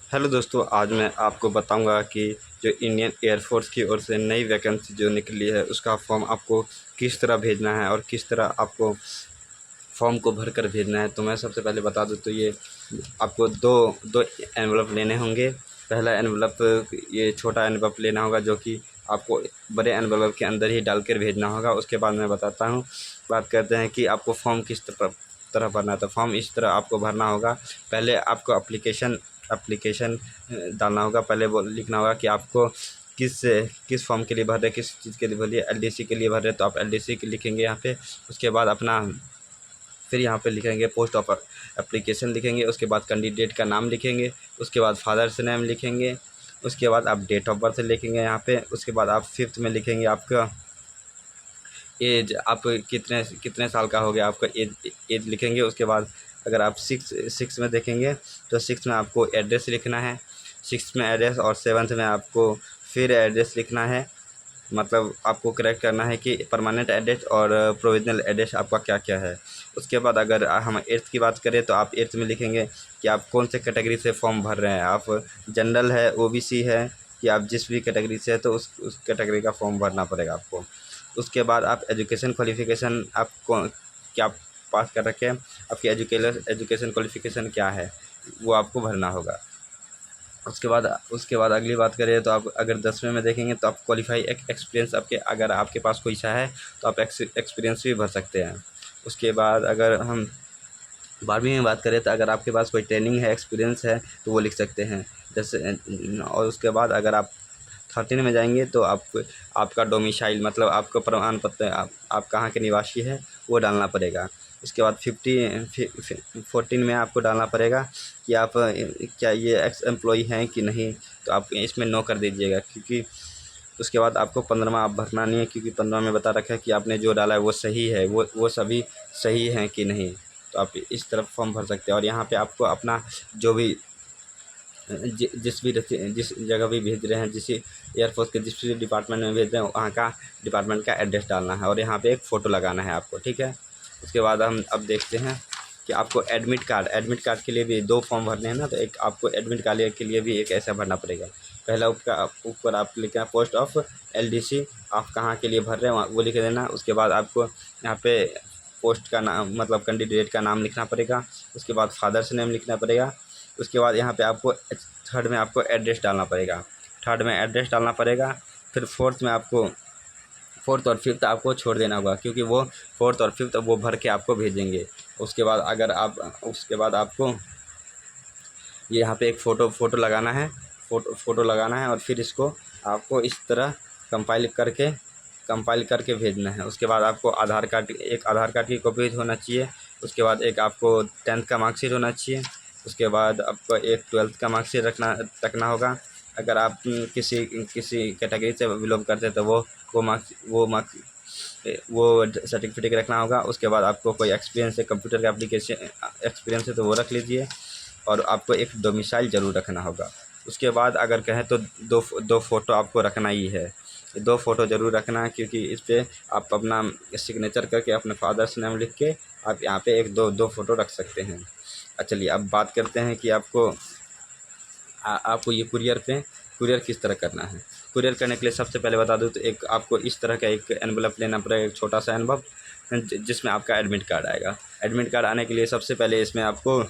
Hello दोस्तों, आज मैं आपको बताऊंगा कि जो इंडियन एयरफोर्स की ओर से नई वैकेंसी जो निकली है उसका फॉर्म आपको किस तरह भेजना है और किस तरह आपको फॉर्म को भर कर भेजना है। तो मैं सबसे पहले बता दूं तो ये आपको दो दो एनवलप लेने होंगे। पहला एनवलप ये छोटा एनवलप लेना होगा जो कि आपको बड़े एनवलप के अंदर ही डाल कर भेजना होगा। उसके बाद मैं बताता हूँ। बात करते हैं कि आपको फॉर्म किस तरह भरना है। तो फॉर्म इस तरह आपको भरना होगा। पहले आपको एप्लीकेशन डालना होगा। पहले वो लिखना होगा कि आपको किस किस फॉर्म के लिए भर रहे, किस चीज़ के लिए भर रहे। एलडीसी के लिए भर रहे तो आप एलडीसी के लिखेंगे यहाँ पे। उसके बाद अपना फिर यहाँ पे लिखेंगे पोस्ट ऑफ एप्लीकेशन लिखेंगे। उसके बाद कैंडिडेट का नाम लिखेंगे। उसके बाद फादर्स नेम लिखेंगे। उसके बाद आप डेट ऑफ बर्थ लिखेंगे यहाँ पे। उसके बाद आप फिफ्थ में लिखेंगे आपका एज, आप कितने कितने साल का हो गया आपका एज लिखेंगे। उसके बाद अगर आप सिक्स में देखेंगे तो सिक्स में आपको एड्रेस लिखना है। सिक्स में एड्रेस और सेवन्थ में आपको फिर एड्रेस लिखना है। मतलब आपको करेक्ट करना है कि परमानेंट एड्रेस और प्रोविजनल एड्रेस आपका क्या क्या है। उसके बाद अगर हम एट्थ की बात करें तो आप एट्थ में लिखेंगे कि आप कौन से कैटेगरी से फॉर्म भर रहे हैं। आप जनरल है, ओबीसी है, कि आप जिस भी कैटेगरी से है तो उस कैटेगरी का फॉर्म भरना पड़ेगा आपको। उसके बाद आप एजुकेशन क्वालिफ़िकेशन आपको क्या पास कर रखे हैं, आपकी एजुकेशन क्वालिफ़िकेशन क्या है वो आपको भरना होगा। उसके बाद अगली बात करें तो आप अगर 10वें में देखेंगे तो आप क्वालिफाई एक्सपीरियंस आपके, अगर आपके पास कोई सा है तो आप एक्सपीरियंस भी भर सकते हैं। उसके बाद अगर हम 12वीं में बात करें तो अगर आपके पास कोई ट्रेनिंग है, एक्सपीरियंस है तो वो लिख सकते हैं जैसे। और उसके बाद अगर आप 13 में जाएंगे तो आपका डोमिसाइल मतलब आपका प्रमाण पत्र, आप कहाँ के निवासी है वो डालना पड़ेगा। उसके बाद 14 में आपको डालना पड़ेगा कि आप क्या ये एक्स एम्प्लॉई हैं कि नहीं। तो आप इसमें नो कर दीजिएगा, क्योंकि उसके बाद आपको 15वां आप भरना नहीं है, क्योंकि 15 में बता रखा है कि आपने जो डाला है वो सही है, वो सभी सही हैं कि नहीं। तो आप इस तरफ फॉर्म भर सकते हैं। और यहाँ पे आपको अपना जो भी जिस जगह भी भेज रहे हैं, जिस एयरफोर्स के जिस भी डिपार्टमेंट में भेज रहे हैं वहाँ का डिपार्टमेंट का एड्रेस डालना है और यहाँ पे एक फ़ोटो लगाना है आपको, ठीक है। उसके बाद हम अब देखते हैं कि आपको एडमिट कार्ड के लिए भी दो फॉर्म भरने हैं ना। तो एक आपको एडमिट कार्ड के लिए भी एक ऐसा भरना पड़ेगा। पहला ऊपर आप लिखना पोस्ट ऑफ एलडीसी, आप कहाँ के लिए भर रहे हैं वो लिख देना। उसके बाद आपको यहाँ पे पोस्ट का नाम मतलब कैंडिडेट का नाम लिखना पड़ेगा। उसके बाद फादर्स नेम लिखना पड़ेगा। उसके बाद यहाँ पे आपको थर्ड में आपको एड्रेस डालना पड़ेगा। थर्ड में एड्रेस डालना पड़ेगा। फिर फोर्थ में आपको फोर्थ और फिफ्थ आपको छोड़ देना होगा, क्योंकि वो फोर्थ और फिफ्थ वो भर के आपको भेजेंगे। उसके बाद आपको ये यहाँ पे एक फ़ोटो लगाना है। फ़ोटो लगाना है और फिर इसको आपको इस तरह कंपाइल करके भेजना है। उसके बाद आपको एक आधार कार्ड की कॉपी होना चाहिए। उसके बाद एक आपको 10th का मार्कशीट होना चाहिए। उसके बाद आपको एक 12th का मार्कशीट रखना होगा। अगर आप किसी कैटेगरी से बिलोंग करते हैं तो वो सर्टिफिकेट रखना होगा। उसके बाद आपको कोई एक्सपीरियंस है, कंप्यूटर का एप्लीकेशन एक्सपीरियंस है तो वो रख लीजिए। और आपको एक डोमिसाइल ज़रूर रखना होगा। उसके बाद अगर कहें तो दो फ़ोटो आपको रखना ही है। दो फ़ोटो ज़रूर रखना है, क्योंकि इस पर आप अपना सिग्नेचर करके अपने फादर्स नेम लिख के आप यहाँ पे एक दो फ़ोटो रख सकते हैं। चलिए अब बात करते हैं कि आपको ये कुरियर किस तरह करना है। कुरियर करने के लिए सबसे पहले बता दूं तो एक आपको इस तरह का एक एनवलप लेना पड़ेगा, एक छोटा सा एनवलप जिसमें आपका एडमिट कार्ड आएगा। एडमिट कार्ड आने के लिए सबसे पहले इसमें आपको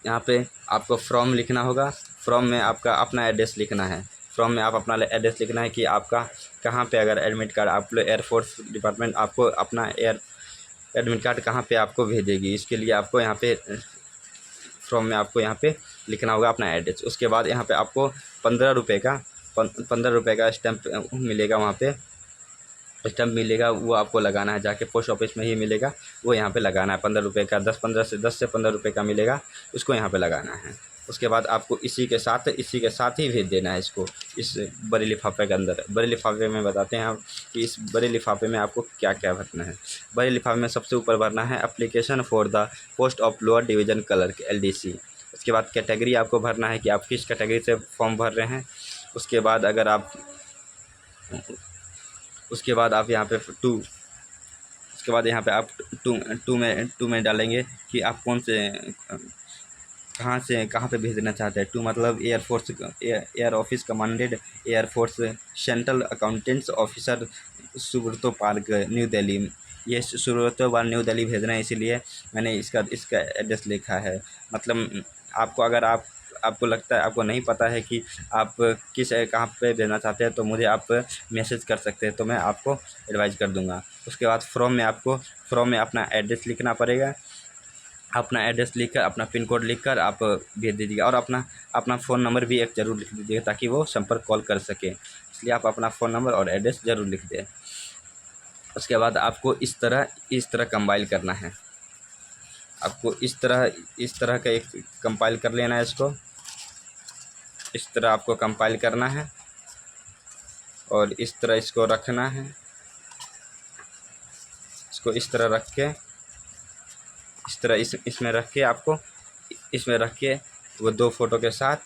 यहाँ पे आपको फॉर्म लिखना होगा। फॉर्म में आपका अपना एड्रेस लिखना है। फॉर्म में आप अपना एड्रेस लिखना है कि आपका कहाँ पे, अगर एडमिट कार्ड आप एयरफोर्स डिपार्टमेंट आपको अपना एडमिट कार्ड कहाँ पे आपको भेजेगी, इसके लिए आपको यहाँ पे फॉर्म में आपको यहाँ पे लिखना होगा अपना एड्रेस। उसके बाद यहाँ पे आपको 15 रुपये का स्टैम्प मिलेगा। वहाँ पे स्टैम्प मिलेगा, वो आपको लगाना है जाके पोस्ट ऑफिस में ही मिलेगा। वो यहाँ पे लगाना है 15 रुपये का, 10 से 15 रुपये का मिलेगा, उसको यहाँ पे लगाना है। उसके बाद आपको इसी के साथ ही भेज देना है इसको, इस बड़े लिफाफे के अंदर। बड़े लिफाफे में बताते हैं आप कि इस बड़े लिफाफे में आपको क्या क्या भरना है। बड़े लिफाफे में सबसे ऊपर भरना है application for the post of lower division clerk LDC. उसके बाद कैटेगरी आपको भरना है कि आप किस कैटेगरी से फॉर्म भर रहे हैं। उसके बाद आप यहाँ पे उसके बाद यहाँ पे आप टू में डालेंगे कि आप कहाँ से कहाँ पे भेजना चाहते हैं। टू मतलब air force, air office commanded air force central accountants officer Subroto Park New Delhi. ये सुब्रतो पार्क न्यू दिल्ली भेजना है, इसीलिए मैंने इसका एड्रेस लिखा है। मतलब आपको अगर आपको लगता है, आपको नहीं पता है कि आप कहाँ पे भेजना चाहते हैं, तो मुझे आप मैसेज कर सकते हैं, तो मैं आपको एडवाइस कर दूंगा। उसके बाद फॉर्म में अपना एड्रेस लिखना पड़ेगा। अपना एड्रेस लिखकर, अपना पिन कोड लिखकर आप भेज दीजिएगा, और अपना फ़ोन नंबर भी एक ज़रूर लिख दीजिएगा ताकि वो संपर्क कॉल कर सके। इसलिए आप अपना फ़ोन नंबर और एड्रेस ज़रूर लिख दें। उसके बाद आपको इस तरह कंपाइल करना है। आपको इस तरह का एक कंपाइल कर लेना है। इसको इस तरह आपको कंपाइल करना है और इस तरह इसको रखना है। इसको इस तरह रख के, इस तरह इसमें रख के, आपको इसमें रख के वो दो फ़ोटो के साथ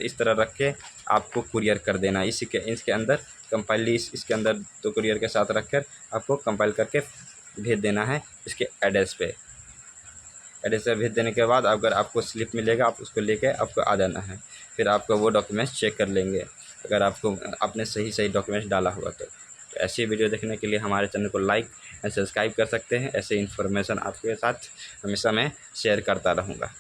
इस तरह रख के आपको कुरियर कर देना। इसके अंदर कंपाइल, इसके अंदर दो कुरियर के साथ रखकर आपको कंपाइल करके भेज देना है इसके एड्रेस पे। एड्रेस पे भेज देने के बाद अगर आपको स्लिप मिलेगा, आप उसको लेके आपको आ जाना है। फिर आपको वो डॉक्यूमेंट्स चेक कर लेंगे, अगर आपने सही डॉक्यूमेंट्स डाला हुआ तो। ऐसी वीडियो देखने के लिए हमारे चैनल को लाइक एंड सब्सक्राइब कर सकते हैं। ऐसे इन्फॉर्मेशन आपके साथ हमेशा मैं शेयर करता रहूँगा।